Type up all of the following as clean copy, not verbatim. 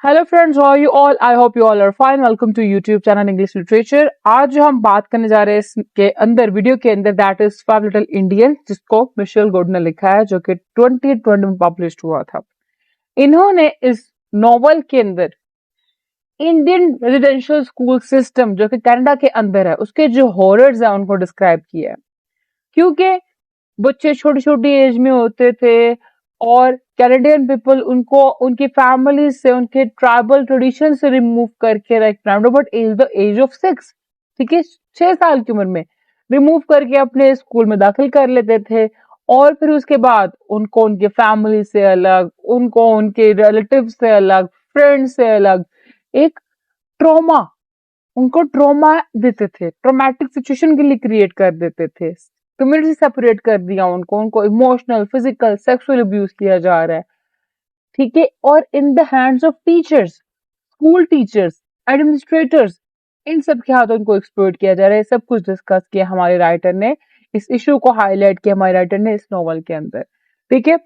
Hello friends, how are you all? I hope you all are fine. Welcome to YouTube channel English literature. आज जो हम बात करने जा रहे हैं इसके अंदर, वीडियो के अंदर, that is five little Indian, जिसको मिशेल गुड ने लिखा है, जो कि 2020 में पब्लिश हुआ था। इन्होंने इस नॉवल के अंदर इंडियन रेजिडेंशियल स्कूल सिस्टम, जो कि कनाडा के अंदर है, उसके जो हॉरर्स है उनको डिस्क्राइब किया है। क्योंकि बच्चे छोटी छोटी एज में होते थे और कैनेडियन पीपल उनको उनकी फैमिली से, उनके ट्राइबल ट्रेडिशन से रिमूव करके, like but as the age of 6, ठीक है, 6 साल की उम्र में रिमूव करके अपने स्कूल में दाखिल कर लेते थे। और फिर उसके बाद उनको उनके फैमिली से अलग, उनको उनके रिलेटिव से अलग, फ्रेंड से अलग एक ट्रॉमा, उनको ट्रॉमा देते थे, ट्रॉमेटिक सिचुएशन के लिए क्रिएट कर देते थे। कम्युनिटी सेपरेट कर दिया उनको, उनको इमोशनल, फिजिकल, सेक्सुअल अब्यूज किया जा रहा है, ठीक है। और in the hands of teachers, school teachers, administrators, इन सब के हाथों उनको एक्सप्लॉइट किया जा रहा है। सब कुछ डिस्कस किया हमारे राइटर ने, इस इशू को हाईलाइट किया हमारे राइटर ने इस नॉवल के अंदर, ठीक है।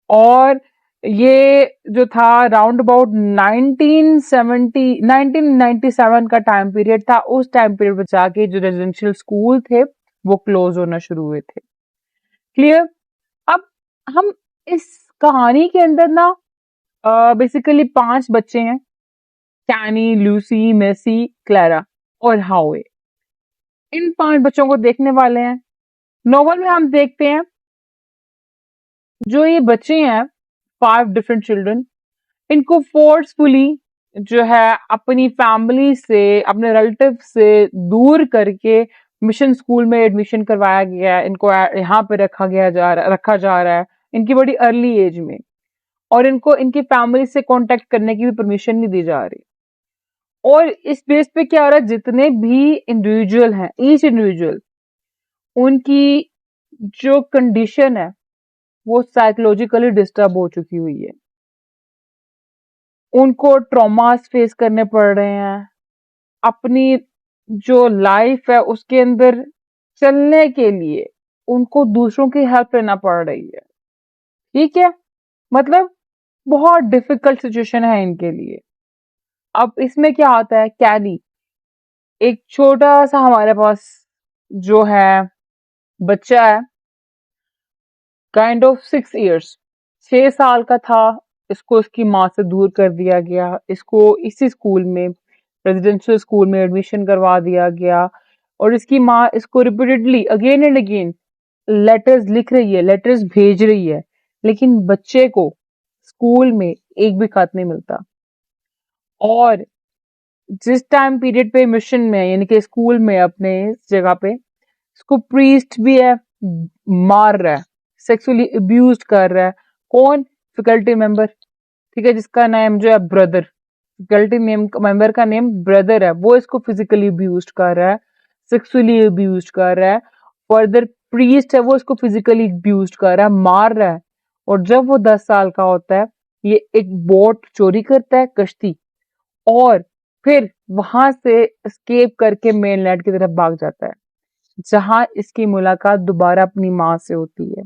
और ये जो था राउंड अबाउट 1997 का टाइम पीरियड था। उस टाइम पीरियड में जाके जो रेजिडेंशियल स्कूल थे वो क्लोज होना शुरू हुए थे। क्लियर? अब हम इस कहानी के अंदर ना बेसिकली 5 बच्चे हैं, कैनी, लूसी, मेसी, क्लारा और हावे। इन 5 बच्चों को देखने वाले हैं। नॉवल में हम देखते हैं जो ये बच्चे हैं, 5 डिफरेंट चिल्ड्रन, इनको फोर्सफुली जो है अपनी फैमिली से, अपने रिलेटिव से दूर करके मिशन स्कूल में एडमिशन करवाया गया है। इनको यहाँ पे रखा जा रहा है इनकी बड़ी अर्ली एज में, और इनको इनकी फैमिली से कांटेक्ट करने की भी परमिशन नहीं दी जा रही। और इस बेस पे क्या हो रहा है, जितने भी इंडिविजुअल हैं, ईच इंडिविजुअल, उनकी जो कंडीशन है वो साइकोलॉजिकली डिस्टर्ब हो चुकी हुई है। उनको ट्रॉमास फेस करने पड़ रहे हैं। अपनी जो लाइफ है उसके अंदर चलने के लिए उनको दूसरों की हेल्प लेना पड़ रही है, ठीक है। मतलब बहुत डिफिकल्ट सिचुएशन है इनके लिए। अब इसमें क्या आता है, कैनी एक छोटा सा हमारे पास जो है बच्चा है, काइंड ऑफ 6 इयर्स, 6 साल का था। इसको इसकी माँ से दूर कर दिया गया, इसको इसी स्कूल में, रेजिडेंशियल स्कूल में एडमिशन करवा दिया गया। और इसकी माँ इसको repeatedly again and again letters लिख रही है, लेटर्स भेज रही है, लेकिन बच्चे को स्कूल में एक भी खत नहीं मिलता। और जिस टाइम पीरियड पे मिशन में, यानी कि स्कूल में, अपने इस जगह पे इसको प्रीस्ट भी है, मार रहा है, सेक्सुअली अब्यूज कर रहा है। कौन? फैकल्टी मेंबर, ठीक है, जिसका नाम जो है ब्रदर, फैकल्टी नेम मेंबर का नेम ब्रदर है, वो इसको फिजिकली अब्यूज कर रहा है, सेक्सुअली अब्यूज कर रहा है। फर्दर प्रीस्ट है, वो इसको फिजिकली अब्यूज कर रहा है, मार रहा है। और जब वो 10 साल का होता है, ये एक बोट चोरी करता है, कश्ती, और फिर वहां से एस्केप करके मेनलैंड की तरफ भाग जाता है, जहां इसकी मुलाकात दोबारा अपनी माँ से होती है।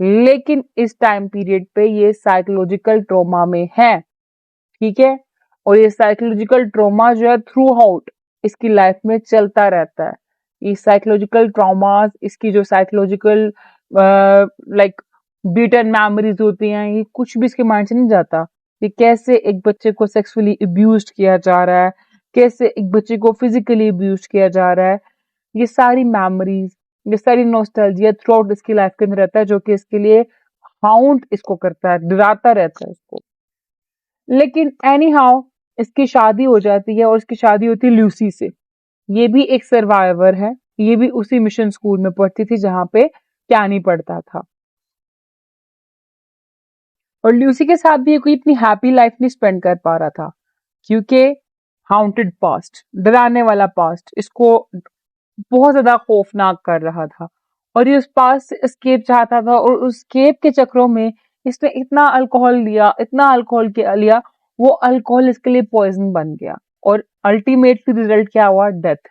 लेकिन इस टाइम पीरियड पे ये साइकोलॉजिकल ट्रॉमा में है, ठीक है। और ये साइकोलॉजिकल ट्रॉमा जो है थ्रू आउट इसकी लाइफ में चलता रहता है। ये साइकोलॉजिकल ट्रॉमास, इसकी जो साइकोलॉजिकल लाइक बीटन मेमोरीज होती हैं, ये कुछ भी इसके माइंड से नहीं जाता। कि कैसे एक बच्चे को सेक्सुअली अब्यूज किया जा रहा है, कैसे एक बच्चे को फिजिकली अब्यूज किया जा रहा है, ये सारी मेमोरीज, ये सारी नॉस्टैल्जिया थ्रू आउट इसकी लाइफ के अंदर रहता है, जो कि इसके लिए हाउंट इसको करता है, डराता रहता है इसको। लेकिन एनी हाउ इसकी शादी हो जाती है, और इसकी शादी होती है लूसी से। ये भी एक सर्वाइवर है, ये भी उसी मिशन स्कूल में पढ़ती थी जहां पे कैनी पढ़ता था। और लूसी के साथ भी ये कोई अपनी हैप्पी लाइफ नहीं स्पेंड कर पा रहा था, क्योंकि हाउंटेड पास्ट, डराने वाला पास्ट इसको बहुत ज्यादा खौफनाक कर रहा था। और ये उस पास से एस्केप चाहता था, और उस एस्केप के चक्रों में इसने इतना अल्कोहल लिया, इतना अल्कोहल लिया, वो अल्कोहल इसके लिए पॉइजन बन गया, और अल्टीमेटली रिजल्ट क्या हुआ? डेथ,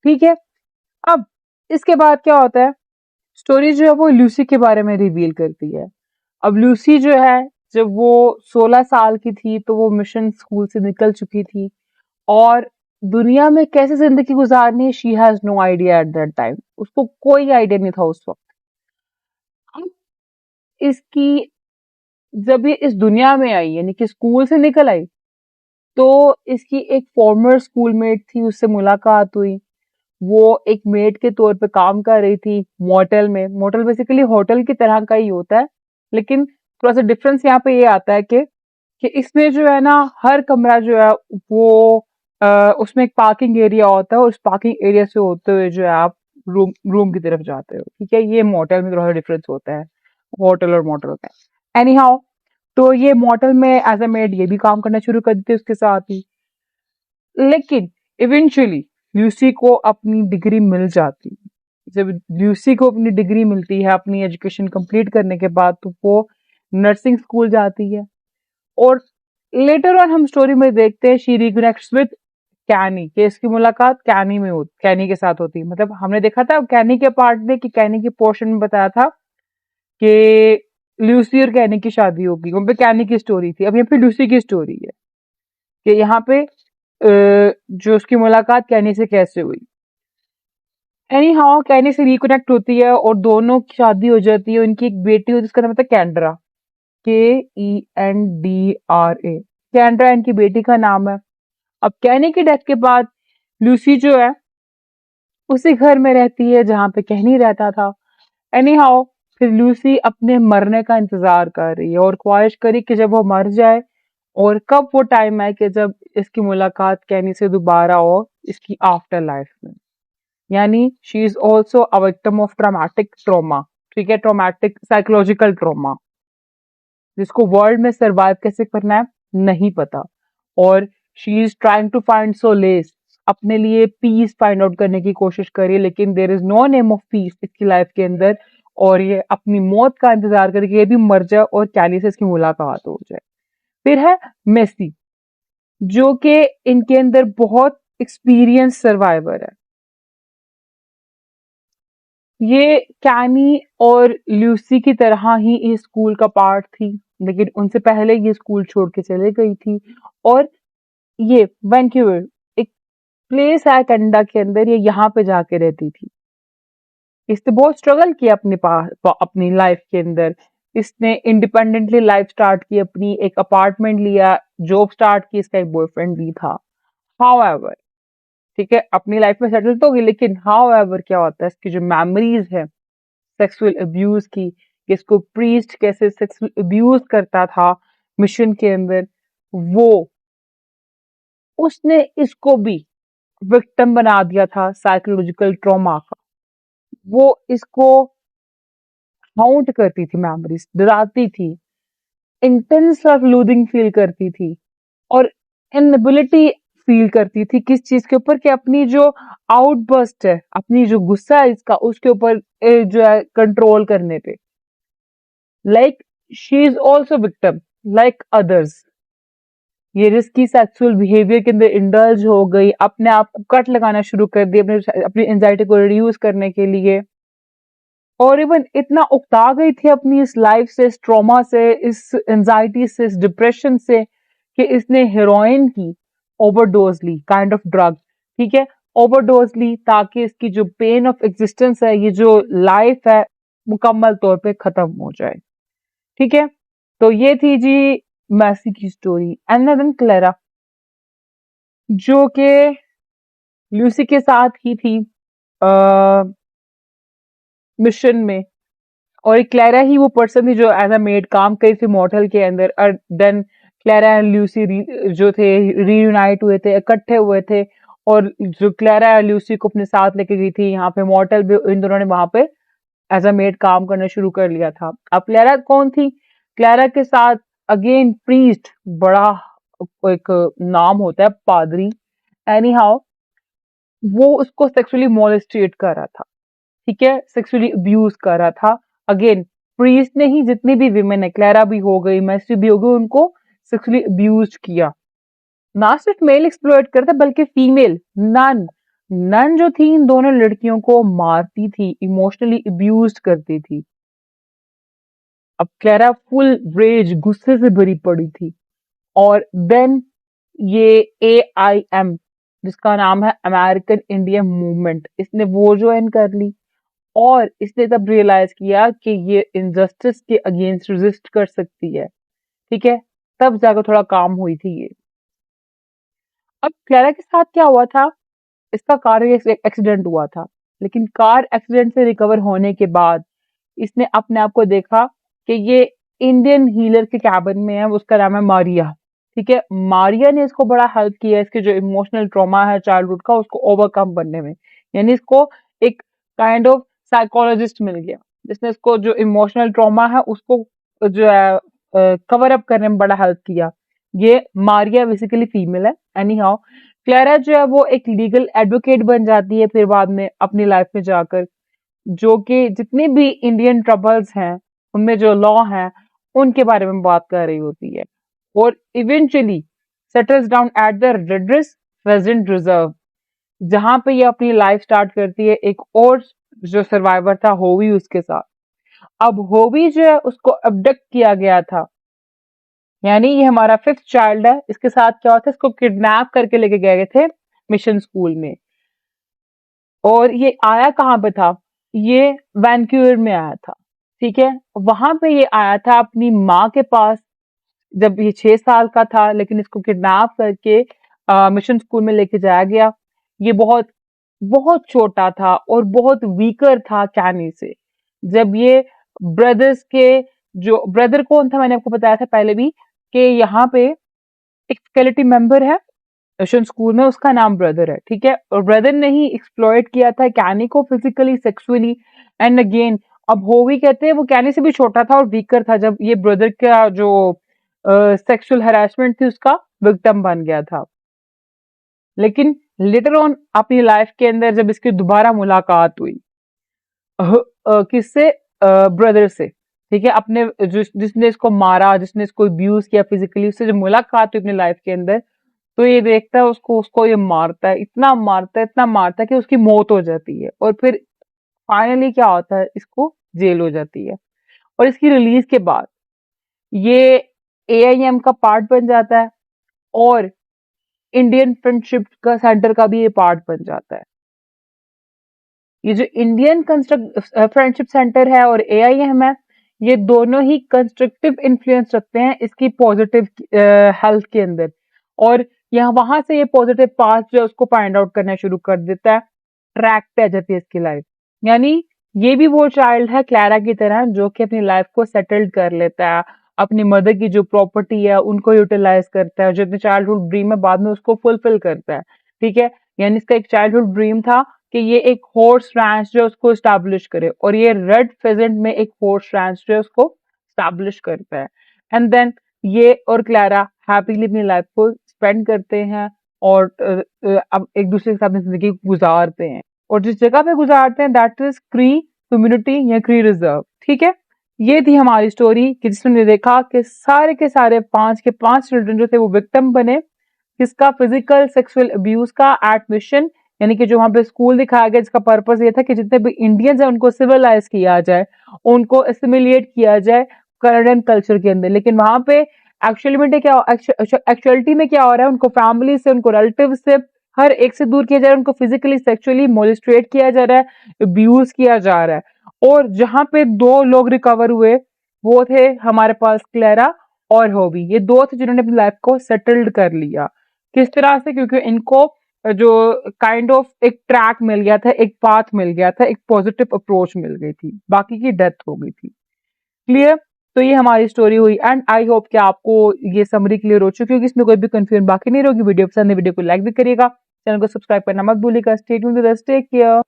ठीक है। अब इसके बाद क्या होता है, स्टोरी जो है वो लूसी के बारे में रिवील करती है। अब लूसी जो है जब वो 16 साल की थी तो वो मिशन स्कूल से निकल चुकी थी, और दुनिया में कैसे जिंदगी गुजारनी है, she has no idea at that time, उसको कोई आइडिया नहीं था उस वक्त। अब इसकी जब ये इस दुनिया में आई, यानी कि स्कूल से निकल आई, तो इसकी एक फॉर्मर स्कूलमेट थी, उससे मुलाकात हुई। वो एक मेड के तौर पे काम कर रही थी मोटेल में। मोटेल बेसिकली होटल की तरह का ही होता है, लेकिन थोड़ा सा डिफरेंस यहाँ पे ये आता है कि इसमें जो है ना, हर कमरा जो है वो उसमें एक पार्किंग एरिया होता है, और उस पार्किंग एरिया से होते हुए जो है आप रूम रूम की तरफ जाते हो। ठीक है, ये मोटेल में थोड़ा सा डिफरेंस होता है होटल और मोटेल का। एनी हाउ, तो ये मोटेल में एज अ मेड ये भी काम करना शुरू कर देती है उसके साथ ही। लेकिन इवेंचुअली ल्यूसी को अपनी डिग्री मिल जाती है। जब ल्यूसी को अपनी डिग्री मिलती है अपनी एजुकेशन कंप्लीट करने के बाद, तो वो नर्सिंग स्कूल जाती है। और लेटर ऑन हम स्टोरी में देखते हैं शी रिकनेक्ट्स विद कैनी, कि इसकी मुलाकात कैनी में होती, कैनी के साथ होती है। मतलब हमने देखा था कैनी के पार्ट में, कि कैनी के पोर्शन में बताया था कि ल्यूसी और कैनी की शादी होगी, वहां पे कैनी की स्टोरी थी। अब यहाँ पे ल्यूसी की स्टोरी है कि यहाँ पे जो उसकी मुलाकात कैनी से कैसे हुई। एनी हाउ, कैनी से रिकनेक्ट होती है और दोनों की शादी हो जाती है। उनकी एक बेटी होती है जिसका नाम होता है कैंड्रा, Kendra। कैंड्रा इनकी बेटी का नाम है। अब कैनी की डेथ के बाद लूसी जो है उसी घर में रहती है जहां पे कहनी रहता था। एनी हाउ, फिर लूसी अपने मरने का इंतजार कर रही है और ख्वाहिश करी कि जब वो मर जाए, और कब वो टाइम आए कि जब इसकी मुलाकात कैनी से दोबारा हो इसकी आफ्टर लाइफ में। यानी she is also a victim of traumatic trauma. ठीक है, ट्रॉमेटिक साइकोलॉजिकल ट्रॉमा, जिसको वर्ल्ड में सरवाइव कैसे करना है नहीं पता। और she is trying to find solace, अपने लिए पीस फाइंड आउट करने की कोशिश करी, लेकिन there is no name of peace इसकी लाइफ के अंदर। और ये अपनी मौत का इंतजार करके ये भी मर जाए और कैली से इसकी मुलाकात हो जाए। फिर है मेसी, जो कि इनके अंदर बहुत एक्सपीरियंस सर्वाइवर है। ये कैनी और ल्यूसी की तरह ही इस स्कूल का पार्ट थी, लेकिन उनसे पहले ये स्कूल छोड़ के चले गई थी। और ये वैंक्यूवर एक प्लेस है कनाडा के अंदर, ये यहाँ पे जाके रहती थी। इसने बहुत स्ट्रगल किया अपने पास अपनी लाइफ के अंदर। इसने इंडिपेंडेंटली लाइफ स्टार्ट की, अपनी एक अपार्टमेंट लिया, जॉब स्टार्ट की, इसका एक बॉयफ्रेंड भी था। हाउएवर, ठीक है, अपनी लाइफ में सेटल तो हुई, लेकिन हाउएवर क्या होता है, इसकी जो मेमोरीज है सेक्सुअल अब्यूज की, कि इसको प्रीस्ट कैसे सेक्सुअल अब्यूज करता था मिशन के अंदर, वो उसने इसको भी विक्टिम बना दिया था साइकोलॉजिकल ट्रॉमा का। वो इसको हाउंट करती थी, मेमोरीज डराती थी, इंटेंस सेल्फ लूदिंग फील करती थी, और इनएबिलिटी फील करती थी किस चीज के ऊपर, कि अपनी जो आउटबर्स्ट है, अपनी जो गुस्सा है इसका, उसके ऊपर जो है कंट्रोल करने पे। Like she is also victim like others. ये रिस्की सेक्सुअल बिहेवियर के अंदर इंडल्ज हो गई, अपने आप को कट लगाना शुरू कर दिया अपने अपनी एंजाइटी को रिड्यूस करने के लिए। और इवन इतना उकता गई थी अपनी इस लाइफ से, इस ट्रॉमा से, इस एंजाइटी से, इस डिप्रेशन से, कि इसने हेरोइन की ओवरडोज ली, काइंड ऑफ ड्रग। ठीक है, ओवरडोज ली ताकि इसकी जो पेन ऑफ एग्जिस्टेंस है, ये जो लाइफ है, मुकम्मल तौर पे खत्म हो जाए। ठीक है, तो ये थी जी मैसी की स्टोरी। एंड देन क्लेरा, जो कि ल्यूसी के साथ ही थी मिशन में। और एक क्लैरा ही वो पर्सन थी जो एज अ मेड काम करी थी मोटेल के अंदर। और देन क्लैरा एंड ल्यूसी जो थे रीयूनाइट हुए थे, इकट्ठे हुए थे। और जो क्लैरा और ल्यूसी को अपने साथ लेके गई थी यहाँ पे मोटेल भी, इन दोनों ने वहां पे एज अ मेड काम करना शुरू कर लिया था। अब क्लैरा कौन थी? क्लैरा के साथ अगेन प्रीस्ट, बड़ा एक नाम होता है पादरी। एनी हाउ, वो उसको सेक्सुअली मोलेस्टेट कर रहा था। ठीक है, सेक्सुअली अब्यूज कर रहा था। अगेन प्रीस्ट ने ही, जितनी भी विमेन है, क्लैरा भी हो गई, मैसी भी हो गई, उनको सेक्सुअली अब्यूज किया। ना सिर्फ मेल एक्सप्लॉइट करता बल्कि फीमेल नन, नन जो थी इन दोनों लड़कियों को मारती थी, इमोशनली अब्यूज करती थी। अब क्लेरा फुल रेज गुस्से से भरी पड़ी थी। और देन ये AIM, जिसका नाम है अमेरिकन इंडियन मूवमेंट, इसने वो ज्वाइन कर ली। और इसने तब रियलाइज किया कि ये इनजस्टिस के अगेंस्ट रेजिस्ट कर सकती है। ठीक है, तब जाकर थोड़ा काम हुई थी ये। अब क्लेरा के साथ क्या हुआ था, इसका कार एक्सीडेंट हुआ था। लेकिन कार एक्सीडेंट से रिकवर होने के बाद इसने अपने आप को देखा कि ये इंडियन हीलर के कैबिन में है, उसका नाम है मारिया। ठीक है, मारिया ने इसको बड़ा हेल्प किया, इसके जो इमोशनल ट्रॉमा है चाइल्डहुड का उसको ओवरकम करने में। यानी इसको एक काइंड ऑफ साइकोलॉजिस्ट मिल गया, जिसने इसको जो इमोशनल ट्रॉमा है उसको जो है कवर अप करने में बड़ा हेल्प किया। ये मारिया बेसिकली फीमेल है। एनी हाउ, क्लेरा जो है वो एक लीगल एडवोकेट बन जाती है फिर बाद में अपनी लाइफ में जाकर, जो कि जितनी भी इंडियन ट्रबल्स हैं उनमें जो लॉ हैं उनके बारे में बात कर रही होती है। और eventually settles down at the redress present reserve, जहां पे ये अपनी लाइफ स्टार्ट करती है एक और जो सर्वाइवर था होवी उसके साथ। अब होवी जो है उसको अबडक्ट किया गया था, यानी ये हमारा फिफ्थ चाइल्ड है। इसके साथ क्या होता है, इसको किडनैप करके लेके गए थे मिशन स्कूल में। और ये आया कहाँ पे था, ये वैंकूवर में आया था। ठीक है, वहां पे ये आया था अपनी माँ के पास जब ये 6 साल का था, लेकिन इसको किडनैप करके मिशन स्कूल में लेके जाया गया। ये बहुत बहुत छोटा था और बहुत वीकर था कैनी से। जब ये ब्रदर्स के, जो ब्रदर कौन था मैंने आपको बताया था पहले भी कि यहाँ पे एक स्केलेटन मेंबर है मिशन स्कूल में, उसका नाम ब्रदर है। ठीक है, और ब्रदर ने ही एक्सप्लॉइट किया था कैनी को फिजिकली सेक्सुअली। एंड अगेन अब होवी कहते हैं वो कैनी से भी छोटा था और वीकर था जब ये ब्रदर का जो सेक्सुअल हैरेसमेंट थी उसका विक्टिम बन गया था। लेकिन लेटर ऑन अपनी लाइफ के अंदर जब इसकी दोबारा मुलाकात हुई किससे, ब्रदर से। ठीक है, अपने जिसने इसको मारा, जिसने इसको अब्यूज किया फिजिकली, उससे जब मुलाकात हुई अपनी लाइफ के अंदर, तो ये देखता है उसको उसको ये मारता है, इतना मारता है इतना मारता है कि उसकी मौत हो जाती है। और फिर फाइनली क्या होता है, इसको जेल हो जाती है। और इसकी रिलीज के बाद ये AIM का पार्ट बन जाता है और इंडियन फ्रेंडशिप का सेंटर का भी ये पार्ट बन जाता है। ये जो इंडियन फ्रेंडशिप सेंटर है और AIM है, ये दोनों ही कंस्ट्रक्टिव इन्फ्लुएंस रखते हैं इसकी पॉजिटिव हेल्थ के अंदर। और यहाँ वहां से ये पॉजिटिव पाथ जो है उसको फाइंड आउट करना शुरू कर देता है, ट्रैक पे आ जाती है इसकी लाइफ। यानी ये भी वो चाइल्ड है क्लैरा की तरह जो कि अपनी लाइफ को सेटल्ड कर लेता है, अपनी मदर की जो प्रॉपर्टी है उनको यूटिलाइज करता है, जो अपने चाइल्डहुड ड्रीम है बाद में उसको फुलफिल करता है। ठीक है, यानी इसका एक चाइल्डहुड ड्रीम था कि ये एक हॉर्स रैंच जो है उसको स्टैब्लिश करे, और ये रेड फेजेंट में एक हॉर्स रैंच जो है उसको स्टैब्लिश करता है। एंड देन ये और क्लैरा हैप्पीली अपनी लाइफ को स्पेंड करते हैं और अब एक दूसरे के साथ अपनी जिंदगी गुजारते हैं। और जिस जगह पे गुजारते हैं दैट इज क्री कम्युनिटी या क्री रिजर्व। ठीक है, ये थी हमारी स्टोरी कि जिसमें हमने देखा कि सारे के सारे 5 चिल्ड्रन जो थे वो विक्टिम बने, किसका, फिजिकल सेक्सुअल अब्यूज का एट मिशन। यानी कि जो वहां पे स्कूल दिखाया गया जिसका पर्पस ये था कि जितने भी इंडियंस हैं उनको सिविलाइज किया जाए, उनको एसिमिलेट किया जाए कनाडियन कल्चर के अंदर। लेकिन वहां पे एक्चुअली में क्या, एक्चुअलिटी में क्या हो रहा है, उनको फैमिली से, उनको रिलेटिव से, हर एक से दूर किया जा रहा है, उनको फिजिकली सेक्सुअली मोलिस्ट्रेट किया जा रहा है, अब्यूज किया जा रहा है। और जहां पे 2 लोग रिकवर हुए वो थे हमारे पास क्लेरा और होबी। ये 2 थे जिन्होंने अपनी लाइफ को सेटल्ड कर लिया। किस तरह से, क्योंकि इनको जो काइंड ऑफ एक ट्रैक मिल गया था, एक पाथ मिल गया था, एक पॉजिटिव अप्रोच मिल गई थी, बाकी की डेथ हो गई थी। क्लियर, तो ये हमारी स्टोरी हुई एंड आई होप कि आपको ये समरी क्लियर हो चुकी होगी, इसमें कोई भी कंफ्यूजन बाकी नहीं होगी। वीडियो पसंद है वीडियो को लाइक भी करिएगा, चैनल को सब्सक्राइब करना मत भूलिएगा। Stay tuned to the, take care.